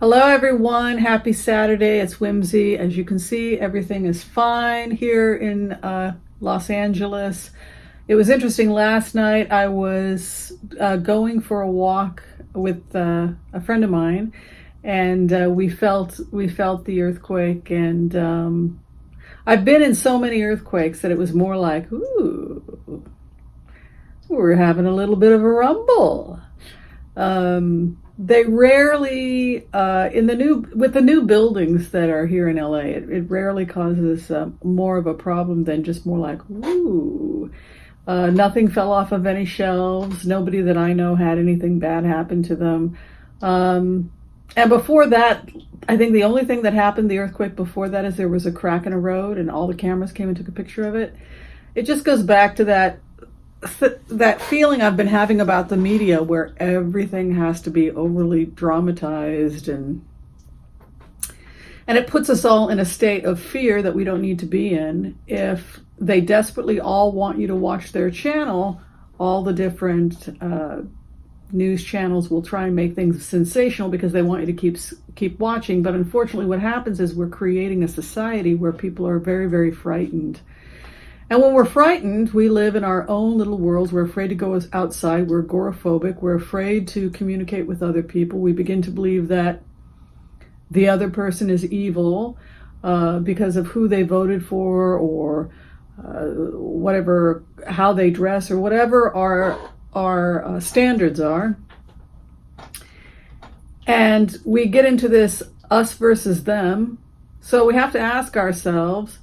Hello, everyone. Happy Saturday. It's Whimsy. As you can see, everything is fine here in Los Angeles. It was interesting. Last night, I was going for a walk with a friend of mine, and we felt the earthquake. And I've been in so many earthquakes that it was more like, ooh, we're having a little bit of a rumble. They rarely, with the new buildings that are here in LA, it rarely causes more of a problem than just more like, ooh. Nothing fell off of any shelves. Nobody that I know had anything bad happen to them. And before that, I think the only thing that happened, the earthquake before that, is there was a crack in a road and all the cameras came and took a picture of it. It just goes back to that feeling I've been having about the media, where everything has to be overly dramatized, and it puts us all in a state of fear that we don't need to be in. If they desperately all want you to watch their channel, all the different news channels will try and make things sensational because they want you to keep watching. But unfortunately, what happens is we're creating a society where people are very, very frightened. And when we're frightened, we live in our own little worlds. We're afraid to go outside. We're agoraphobic. We're afraid to communicate with other people. We begin to believe that the other person is evil because of who they voted for, or whatever, how they dress, or whatever our standards are. And we get into this us versus them. So we have to ask ourselves,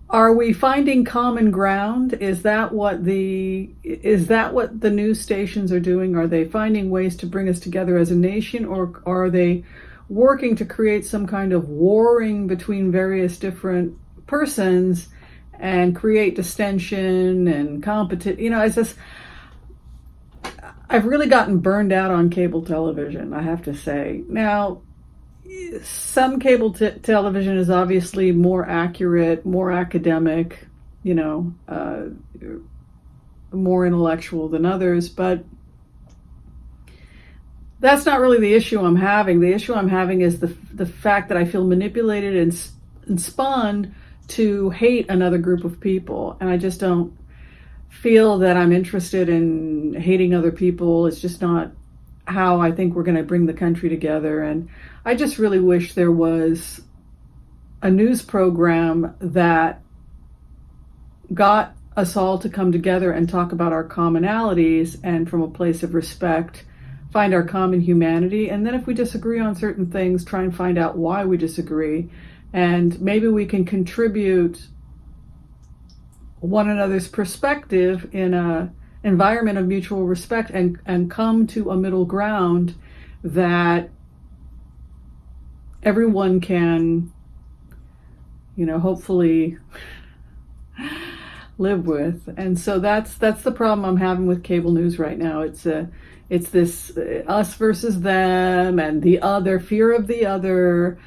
are we finding common ground? Is that what the news stations are doing? Are they finding ways to bring us together as a nation, or are they working to create some kind of warring between various different persons and create distension and competition? I've really gotten burned out on cable television, I have to say. Now, some cable television is obviously more accurate, more academic, more intellectual than others, but that's not really the issue I'm having. The issue I'm having is the fact that I feel manipulated and spun to hate another group of people, and I just don't feel that I'm interested in hating other people. It's just not how I think we're going to bring the country together. And I just really wish there was a news program that got us all to come together and talk about our commonalities, and from a place of respect, find our common humanity. And then if we disagree on certain things, try and find out why we disagree. And maybe we can contribute one another's perspective in a environment of mutual respect, and come to a middle ground that everyone can, hopefully live with. And so that's the problem I'm having with cable news right now. It's this us versus them, and the other, fear of the other.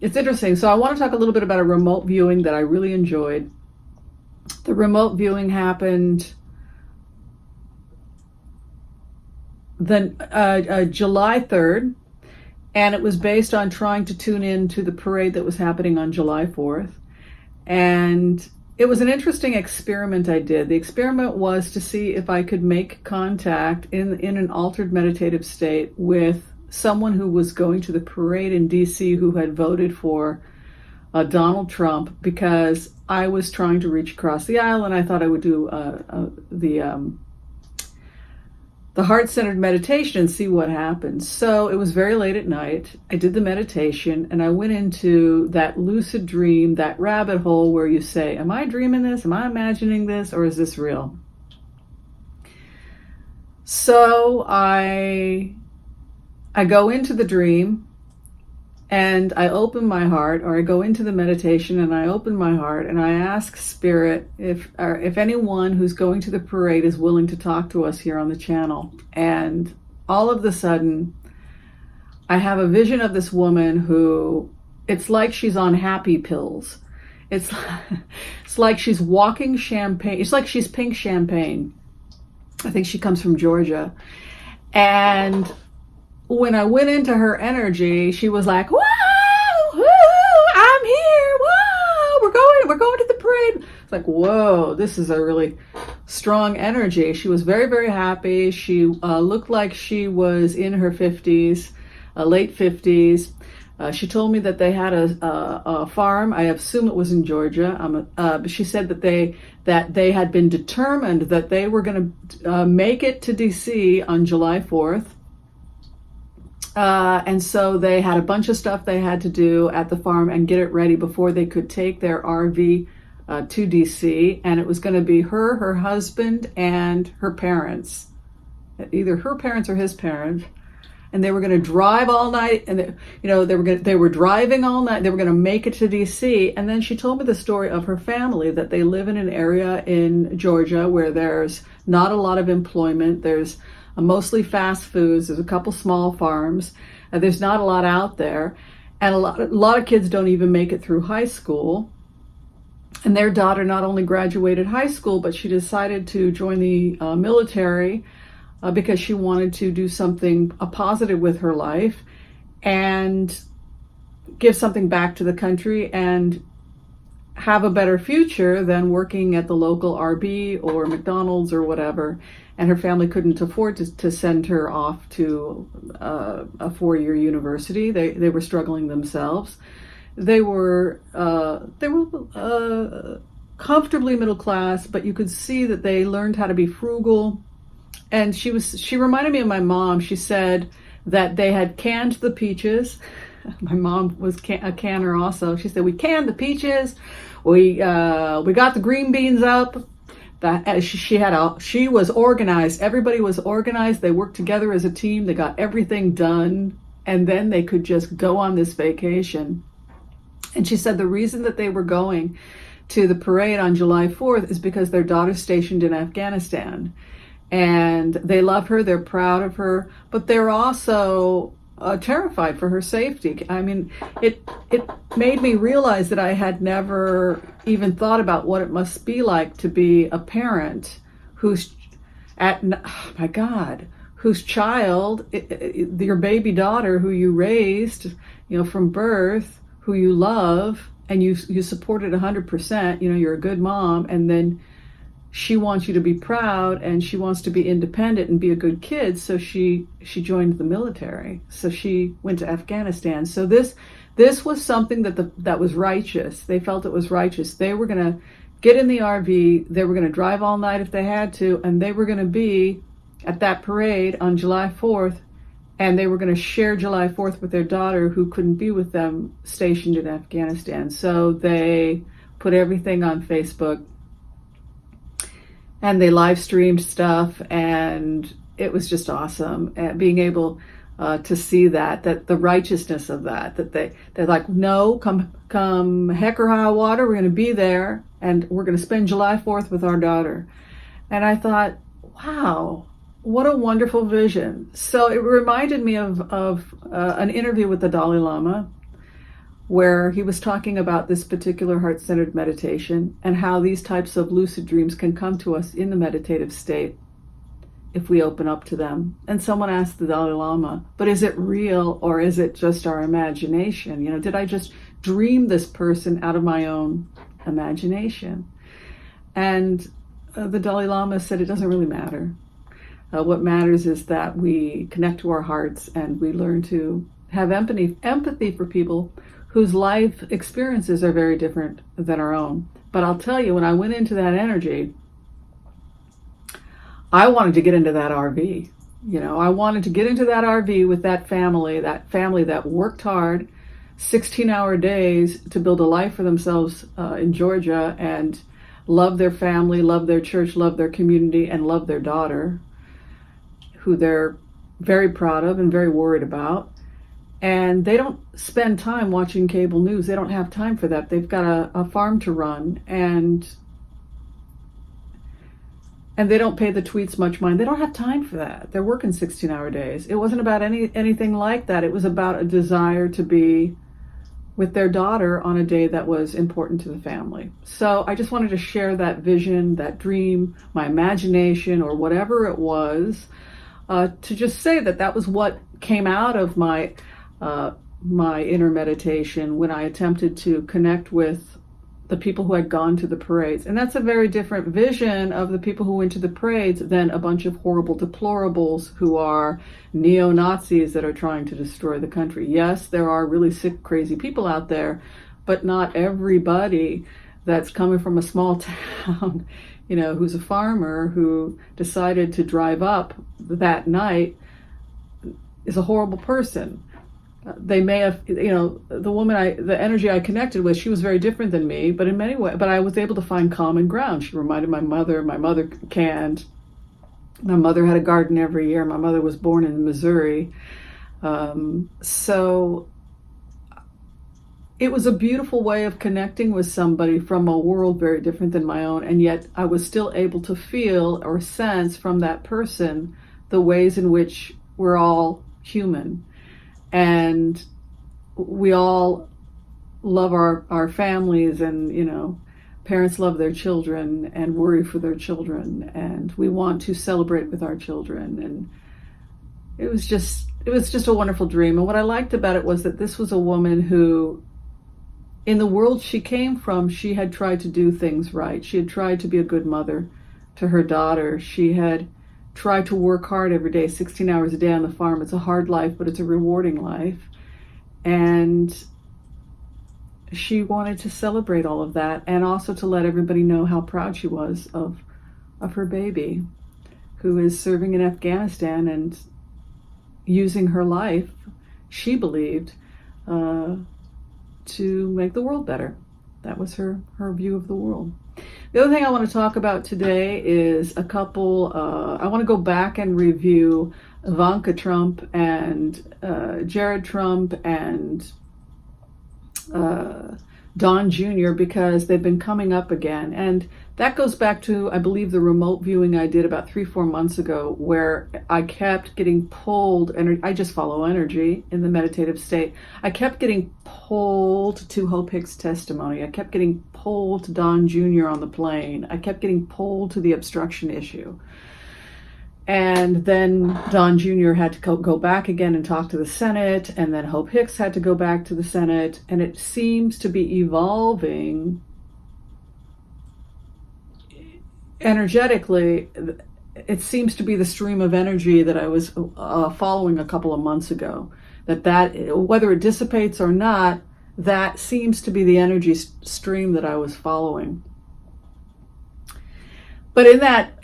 It's interesting. So I want to talk a little bit about a remote viewing that I really enjoyed. The remote viewing happened July 3rd, and it was based on trying to tune in to the parade that was happening on July 4th. And it was an interesting experiment I did. The experiment was to see if I could make contact in an altered meditative state with someone who was going to the parade in DC who had voted for Donald Trump, because I was trying to reach across the aisle, and I thought I would do the heart-centered meditation and see what happens. So it was very late at night. I did the meditation, and I went into that lucid dream, that rabbit hole where you say, am I dreaming this? Am I imagining this? Or is this real? So I go into the dream, and I open my heart, or I go into the meditation and I open my heart, and I ask Spirit if anyone who's going to the parade is willing to talk to us here on the channel. And all of a sudden, I have a vision of this woman who, it's like she's on happy pills. It's like she's walking champagne. It's like she's pink champagne. I think she comes from Georgia. And when I went into her energy, she was like, "Whoa, woo, I'm here! Whoa, we're going to the parade." It's like, whoa, this is a really strong energy. She was very, very happy. She looked like she was in her 50s, late 50s. She told me that they had a farm. I assume it was in Georgia. But she said that they had been determined that they were going to make it to DC on July 4th. And so they had a bunch of stuff they had to do at the farm and get it ready before they could take their RV to DC. And it was going to be her husband, and her parents, either her parents or his parents. And they were going to drive all night, and they were driving all night. They were going to make it to DC. And then she told me the story of her family, that they live in an area in Georgia where there's not a lot of employment. There's mostly fast foods. There's a couple small farms. There's not a lot out there, and a lot of kids don't even make it through high school. And their daughter not only graduated high school, but she decided to join the military. Because she wanted to do something positive with her life and give something back to the country and have a better future than working at the local RB or McDonald's or whatever. And her family couldn't afford to send her off to a 4-year university. They were struggling themselves. They were comfortably middle class, but you could see that they learned how to be frugal. And she reminded me of my mom. She said that they had canned the peaches. My mom was a canner also. She said, we canned the peaches. We got the green beans up. She was organized. Everybody was organized. They worked together as a team. They got everything done. And then they could just go on this vacation. And she said the reason that they were going to the parade on July 4th is because their daughter's stationed in Afghanistan. And they love her, they're proud of her, but they're also terrified for her safety. I mean, it made me realize that I had never even thought about what it must be like to be a parent whose child, your baby daughter who you raised, from birth, who you love, and you supported 100%, you're a good mom, and then she wants you to be proud, and she wants to be independent and be a good kid. So she joined the military. So she went to Afghanistan. So this was something that was righteous. They felt it was righteous. They were going to get in the RV. They were going to drive all night if they had to, and they were going to be at that parade on July 4th, and they were going to share July 4th with their daughter, who couldn't be with them, stationed in Afghanistan. So they put everything on Facebook. And they live streamed stuff, and it was just awesome. And being able to see that the righteousness of that they're like, no, come heck or high water, we're going to be there, and we're going to spend July 4th with our daughter. And I thought, wow, what a wonderful vision. So it reminded me of an interview with the Dalai Lama, where he was talking about this particular heart-centered meditation and how these types of lucid dreams can come to us in the meditative state if we open up to them. And someone asked the Dalai Lama, but is it real, or is it just our imagination? Did I just dream this person out of my own imagination? And the Dalai Lama said it doesn't really matter. What matters is that we connect to our hearts and we learn to have empathy for people whose life experiences are very different than our own. But I'll tell you, when I went into that energy, I wanted to get into that RV. I wanted to get into that RV with that family that worked hard, 16-hour days to build a life for themselves in Georgia, and love their family, love their church, love their community, and love their daughter, who they're very proud of and very worried about. And they don't spend time watching cable news. They don't have time for that. They've got a farm to run, and they don't pay the tweets much mind. They don't have time for that. They're working 16-hour days. It wasn't about anything like that. It was about a desire to be with their daughter on a day that was important to the family. So I just wanted to share that vision, that dream, my imagination, or whatever it was, to just say that that was what came out of my inner meditation when I attempted to connect with the people who had gone to the parades. And that's a very different vision of the people who went to the parades than a bunch of horrible deplorables who are neo-Nazis that are trying to destroy the country. Yes, there are really sick, crazy people out there, but not everybody that's coming from a small town, who's a farmer who decided to drive up that night is a horrible person. They may have, the energy I connected with, she was very different than me, but in many ways, but I was able to find common ground. She reminded my mother canned. My mother had a garden every year. My mother was born in Missouri. So it was a beautiful way of connecting with somebody from a world very different than my own. And yet I was still able to feel or sense from that person the ways in which we're all human. And we all love our families, and, parents love their children and worry for their children. And we want to celebrate with our children. And it was just a wonderful dream. And what I liked about it was that this was a woman who, in the world she came from, she had tried to do things right. She had tried to be a good mother to her daughter. She had tried to work hard every day, 16 hours a day on the farm. It's a hard life, but it's a rewarding life. And she wanted to celebrate all of that, and also to let everybody know how proud she was of her baby, who is serving in Afghanistan and using her life, she believed, to make the world better. That was her view of the world. The other thing I want to talk about today is I want to go back and review Ivanka Trump and Jared Trump and Don Jr., because they've been coming up again. And that goes back to, I believe, the remote viewing I did about 3-4 months ago, where I kept getting pulled, and I just follow energy in the meditative state. I kept getting pulled to Hope Hicks' testimony. I kept getting pulled to Don Jr. on the plane. I kept getting pulled to the obstruction issue. And then Don Jr. had to go back again and talk to the Senate, and then Hope Hicks had to go back to the Senate, and it seems to be evolving energetically. It seems to be the stream of energy that I was following a couple of months ago. That whether it dissipates or not, that seems to be the energy stream that I was following. But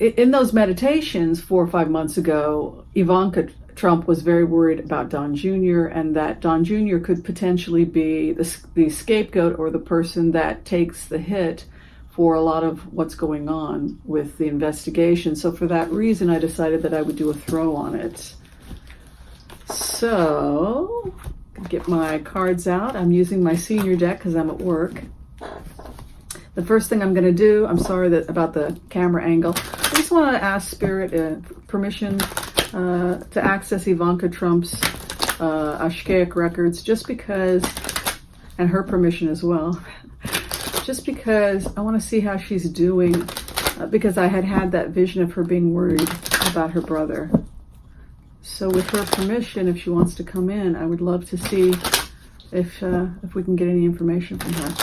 in those meditations 4 or 5 months ago, Ivanka Trump was very worried about Don Jr. and that Don Jr. could potentially be the scapegoat or the person that takes the hit for a lot of what's going on with the investigation. So for that reason, I decided that I would do a throw on it. So, get my cards out. I'm using my senior deck because I'm at work. The first thing I'm going to do, I'm sorry about the camera angle. I just want to ask Spirit permission to access Ivanka Trump's Ashkaic records, just because, and her permission as well, just because I want to see how she's doing, because I had that vision of her being worried about her brother. So with her permission, if she wants to come in, I would love to see if we can get any information from her.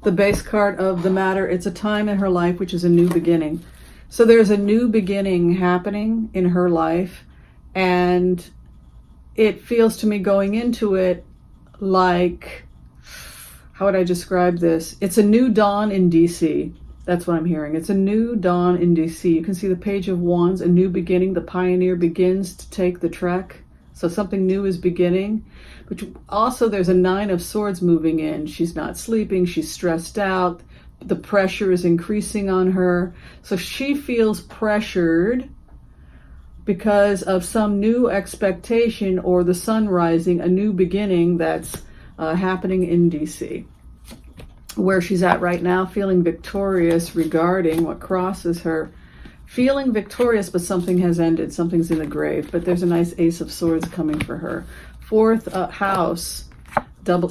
The base card of the matter, it's a time in her life which is a new beginning. So there's a new beginning happening in her life, and it feels to me going into it like, how would I describe this? It's a new dawn in DC. That's what I'm hearing. It's a new dawn in DC. You can see the Page of Wands, a new beginning. The pioneer begins to take the trek. So something new is beginning. But also there's a Nine of Swords moving in. She's not sleeping. She's stressed out. The pressure is increasing on her. So she feels pressured because of some new expectation or the sun rising, a new beginning that's happening in DC. Where she's at right now, feeling victorious regarding what crosses her feeling victorious, but something has ended. Something's in the grave. But there's a nice Ace of Swords coming for her. Fourth house,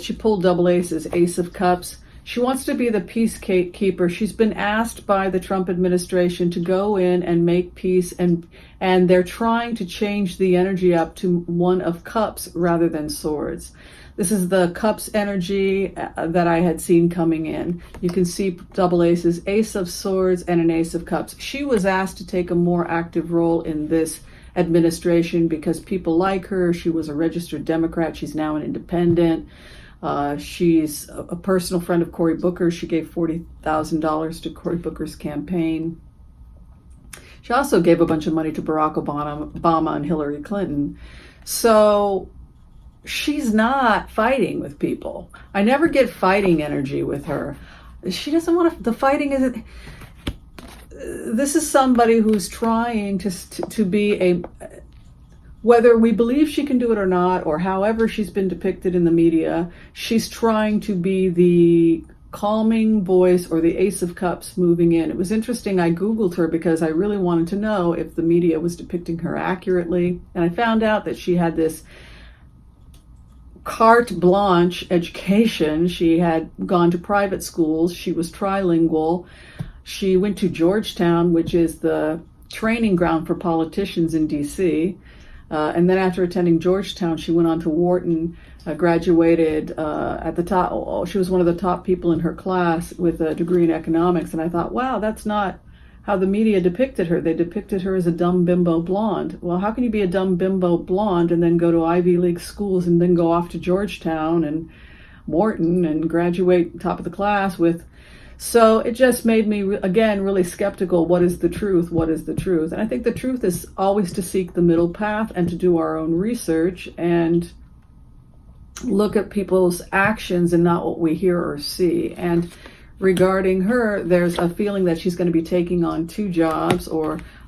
she pulled double aces, Ace of Cups. She wants to be the peacekeeper. She's been asked by the Trump administration to go in and make peace, and they're trying to change the energy up to one of cups rather than swords. This is the cups energy that I had seen coming in. You can see double aces, Ace of Swords, and an Ace of Cups. She was asked to take a more active role in this administration because people like her. She was a registered Democrat. She's now an independent. She's a personal friend of Cory Booker. She gave $40,000 to Cory Booker's campaign. She also gave a bunch of money to Barack Obama and Hillary Clinton. So she's not fighting with people. I never get fighting energy with her. She doesn't want to, the fighting isn't, this is somebody who's trying to be a, whether we believe she can do it or not, or however she's been depicted in the media, she's trying to be the calming voice or the Ace of Cups moving in. It was interesting, I Googled her because I really wanted to know if the media was depicting her accurately. And I found out that she had this carte blanche education. She had gone to private schools. She was trilingual. She went to Georgetown, which is the training ground for politicians in DC. And then after attending Georgetown, she went on to Wharton, graduated at the top. She was one of the top people in her class with a degree in economics. And I thought, wow, that's not how the media depicted her. They depicted her as a dumb bimbo blonde. Well, how can you be a dumb bimbo blonde and then go to Ivy League schools and then go off to Georgetown and Wharton and graduate top of the class with... So it just made me, again, really skeptical. What is the truth? What is the truth? And I think the truth is always to seek the middle path and to do our own research and look at people's actions and not what we hear or see. And regarding her, there's a feeling that she's going to be taking on two jobs,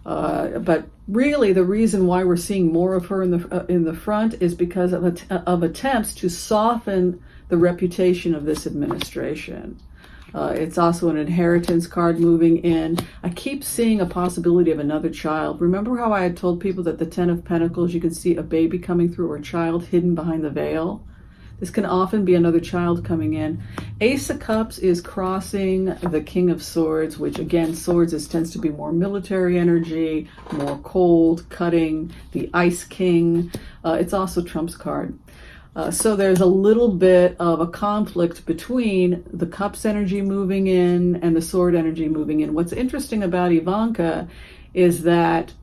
but really the reason why we're seeing more of her in the front is because of attempts to soften the reputation of this administration. It's also an inheritance card moving in. I keep seeing a possibility of another child. Remember how I had told people that the Ten of Pentacles, you can see a baby coming through or a child hidden behind the veil? This can often be another child coming in. Ace of Cups is crossing the King of Swords, which again, swords tends to be more military energy, more cold, cutting, the Ice King. It's also Trump's card. So there's a little bit of a conflict between the Cups energy moving in and the Sword energy moving in. What's interesting about Ivanka is that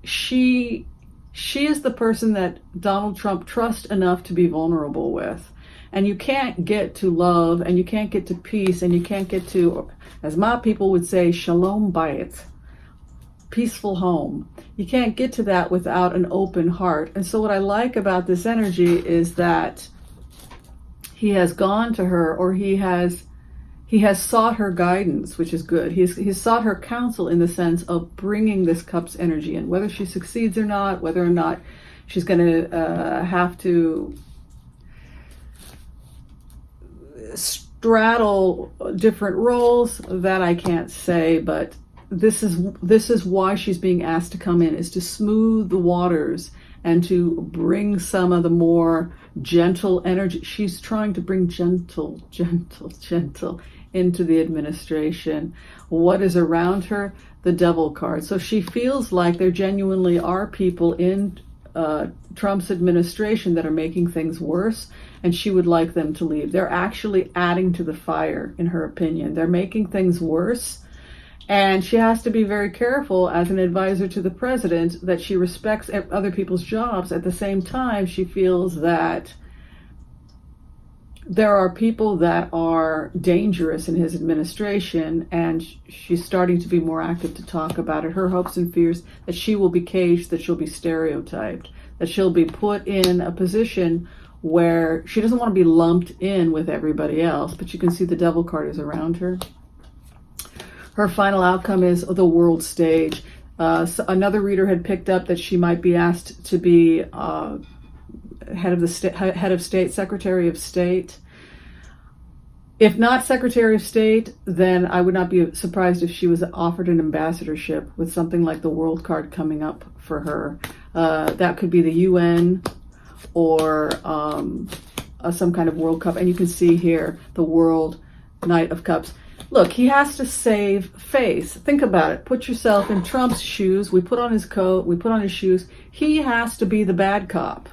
she is the person that Donald Trump trusts enough to be vulnerable with. And you can't get to love, and you can't get to peace, and you can't get to, as my people would say, shalom bayit, peaceful home. You can't get to that without an open heart. And so what I like about this energy is that he has gone to her, or he has sought her guidance, which is good. He's sought her counsel in the sense of bringing this Cups energy in, whether she succeeds or not, whether or not she's going to have to straddle different roles, that I can't say, but this is why she's being asked to come in, is to smooth the waters and to bring some of the more gentle energy. She's trying to bring gentle into the administration. What is around her? The Devil card. So she feels like there genuinely are people in Trump's administration that are making things worse, and she would like them to leave. They're actually adding to the fire, in her opinion. They're making things worse. And she has to be very careful as an advisor to the president that she respects other people's jobs. At the same time, she feels that there are people that are dangerous in his administration, and she's starting to be more active to talk about it. Her hopes and fears that she will be caged, that she'll be stereotyped, that she'll be put in a position where she doesn't want to be lumped in with everybody else. But you can see the Devil card is around her. Her final outcome is the world stage. So another reader had picked up that she might be asked to be head of state, Secretary of State. If not Secretary of State, then I would not be surprised if she was offered an ambassadorship with something like the World Card coming up for her. That could be the UN or some kind of World Cup. And you can see here the World Knight of Cups. Look, he has to save face. Think about it. Put yourself in Trump's shoes. We put on his coat. We put on his shoes. He has to be the bad cop.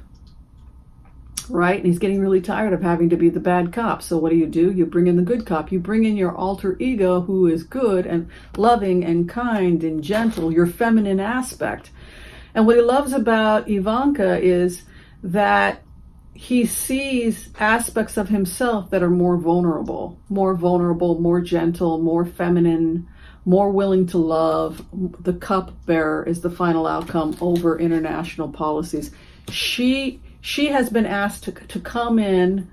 Right? And he's getting really tired of having to be the bad cop. So what do? You bring in the good cop. You bring in your alter ego who is good and loving and kind and gentle, your feminine aspect. And what he loves about Ivanka is that he sees aspects of himself that are more vulnerable, more gentle, more feminine, more willing to love. The cupbearer is the final outcome over international policies. She has been asked to come in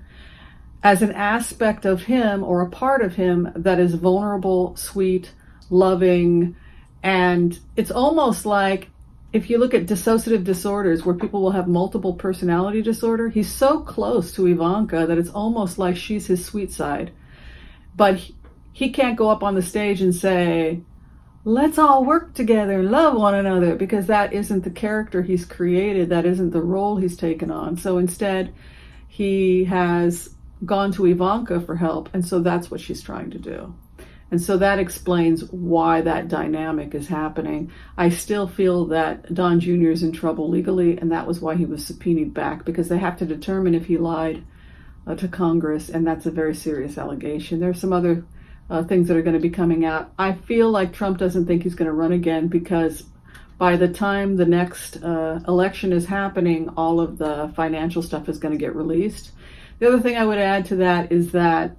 as an aspect of him or a part of him that is vulnerable, sweet, loving. And it's almost like if you look at dissociative disorders where people will have multiple personality disorder, he's so close to Ivanka that it's almost like she's his sweet side. But he can't go up on the stage and say, let's all work together and love one another, because that isn't the character he's created. That isn't the role he's taken on. So instead, he has gone to Ivanka for help. And so that's what she's trying to do. And so that explains why that dynamic is happening. I still feel that Don Jr. is in trouble legally, and that was why he was subpoenaed back, because they have to determine if he lied to Congress, and that's a very serious allegation. There's some other things that are going to be coming out. I feel like Trump doesn't think he's going to run again, because by the time the next election is happening, all of the financial stuff is going to get released. The other thing I would add to that is that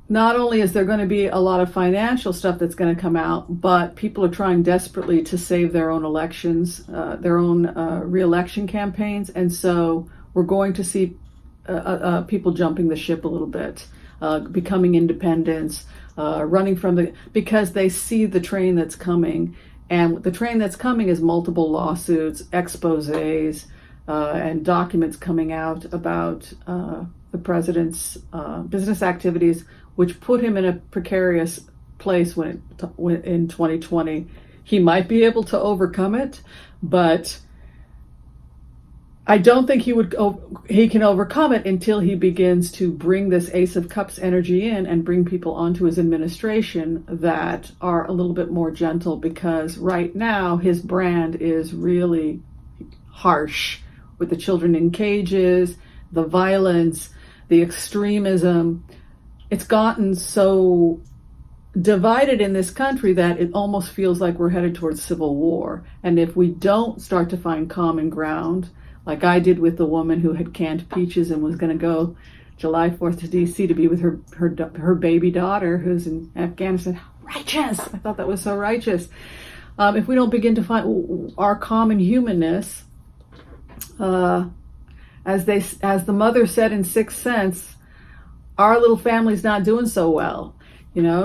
not only is there going to be a lot of financial stuff that's going to come out, but people are trying desperately to save their own elections, their own re-election campaigns. And so we're going to see people jumping the ship a little bit, becoming independents, running from because they see the train that's coming. And the train that's coming is multiple lawsuits, exposés, and documents coming out about the president's business activities, which put him in a precarious place in 2020. He might be able to overcome it, but I don't think he can overcome it until he begins to bring this Ace of Cups energy in and bring people onto his administration that are a little bit more gentle, because right now his brand is really harsh with the children in cages, the violence, the extremism. It's gotten so divided in this country that it almost feels like we're headed towards civil war. And if we don't start to find common ground, like I did with the woman who had canned peaches and was going to go July 4th to DC to be with her baby daughter who's in Afghanistan. Righteous! I thought that was so righteous. If we don't begin to find our common humanness, as the mother said in Sixth Sense, our little family's not doing so well,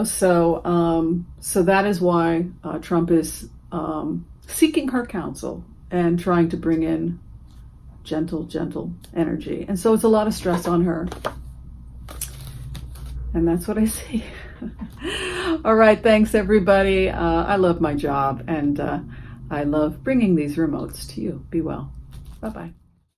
So that is why Trump is seeking her counsel and trying to bring in gentle energy. And so it's a lot of stress on her. And that's what I see. All right, thanks everybody. I love my job, and I love bringing these remotes to you. Be well. Bye-bye.